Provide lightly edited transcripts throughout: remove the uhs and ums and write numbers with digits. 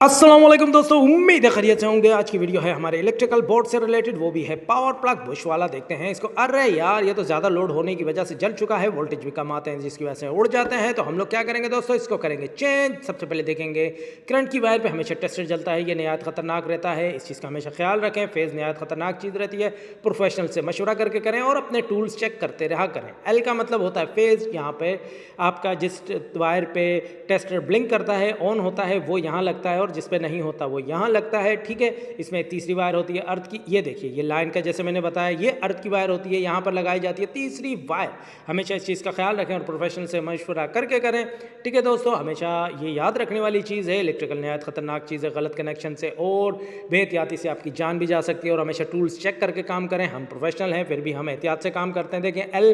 अस्सलाम वालेकुम दोस्तों, उम्मीद है खैरियत से होंगे। आज की वीडियो है हमारे इलेक्ट्रिकल बोर्ड से रिलेटेड, वो भी है पावर प्लग बुश वाला। देखते हैं इसको। अरे यार, ये तो ज़्यादा लोड होने की वजह से जल चुका है, वोल्टेज भी कम आते हैं जिसकी वजह से उड़ जाते हैं। तो हम लोग क्या करेंगे दोस्तों, इसको करेंगे चेंज। सबसे पहले देखेंगे करंट की वायर पे हमेशा टेस्टर जलता है, ये नहायत ख़तरनाक रहता है, इस चीज़ का हमेशा ख्याल रखें। फेज़ नहायत ख़तरनाक चीज़ रहती है, प्रोफेशनल से मशवरा करके करें और अपने टूल्स चेक करते रहा करें। एल का मतलब होता है फेज़, यहाँ पे आपका जिस वायर पे टेस्टर ब्लिंक करता है, ऑन होता है, वो यहाँ लगता है, और जिस पे नहीं होता वो यहाँ लगता है। ठीक है, इसमें तीसरी वायर होती है अर्थ की। ये देखिए, ये लाइन का जैसे मैंने बताया, ये अर्थ की वायर होती है, यहाँ पर लगाई जाती है तीसरी वायर। हमेशा इस चीज़ का ख्याल रखें और प्रोफेशनल से मशवरा करके करें। ठीक है दोस्तों, हमेशा ये याद रखने वाली चीज़ है, इलेक्ट्रिकल नहायत ख़तरनाक चीज़ है। गलत कनेक्शन से और बेहतियाती से आपकी जान भी जा सकती है। और हमेशा टूल्स चेक करके काम करें। हम प्रोफेशनल हैं, फिर भी हम एहतियात से काम करते हैं। देखें, एल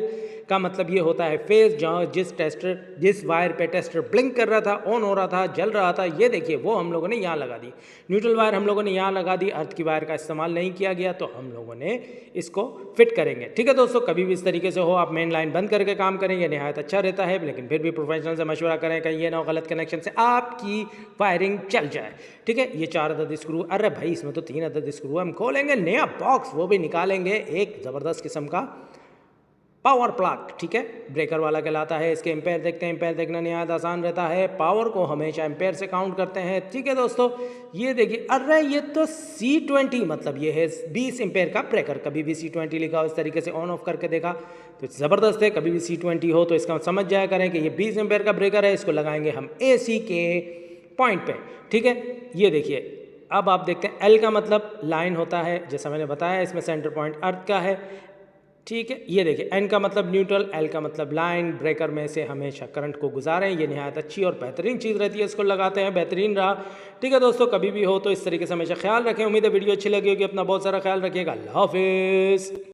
का मतलब ये होता है फेज़, जहाँ जिस वायर पे टेस्टर ब्लिंक कर रहा था, ऑन हो रहा था, जल रहा था, ये देखिए वो हम लोगों ने यहाँ लगा दी। न्यूट्रल वायर हम लोगों ने यहाँ लगा दी, अर्थ की वायर का इस्तेमाल नहीं किया गया, तो हम लोगों ने इसको फिट करेंगे। ठीक है दोस्तों, कभी भी इस तरीके से हो आप मेन लाइन बंद करके काम करेंगे, नहायत अच्छा रहता है। लेकिन फिर भी प्रोफेशनल से मशवरा करें, कहीं ये ना हो गलत कनेक्शन से आपकी वायरिंग चल जाए। ठीक है, ये 4 अदद स्क्रू, अरे भाई इसमें तो 3 अदद स्क्रू हम खोलेंगे, नया बॉक्स वो भी निकालेंगे, एक ज़बरदस्त किस्म का पावर प्लग। ठीक है, ब्रेकर वाला कहलाता है। इसके एम्पेयर देखते हैं। एम्पेयर देखना नहायत आसान रहता है, पावर को हमेशा एम्पेयर से काउंट करते हैं। ठीक है दोस्तों, ये देखिए, अरे ये तो C20 मतलब ये है 20 एम्पेयर का ब्रेकर। कभी भी C20 लिखा हो, इस तरीके से ऑन ऑफ करके देखा तो ज़बरदस्त है। कभी भी C20 हो तो इसका समझ जाया करें कि ये 20 एम्पेयर का ब्रेकर है। इसको लगाएंगे हम AC के पॉइंट पे। ठीक है, ये देखिए, अब आप देखते हैं एल का मतलब लाइन होता है, जैसा मैंने बताया, इसमें सेंटर पॉइंट अर्थ का है। ठीक है, ये देखिए, एन का मतलब न्यूट्रल, एल का मतलब लाइन। ब्रेकर में से हमेशा करंट को गुजारें, ये नहायत अच्छी और बेहतरीन चीज़ रहती है। इसको लगाते हैं, बेहतरीन रहा। ठीक है दोस्तों, कभी भी हो तो इस तरीके से हमेशा ख्याल रखें। उम्मीद है वीडियो अच्छी लगी होगी। अपना बहुत सारा ख्याल रखिएगा। अल्लाह हाफिज़।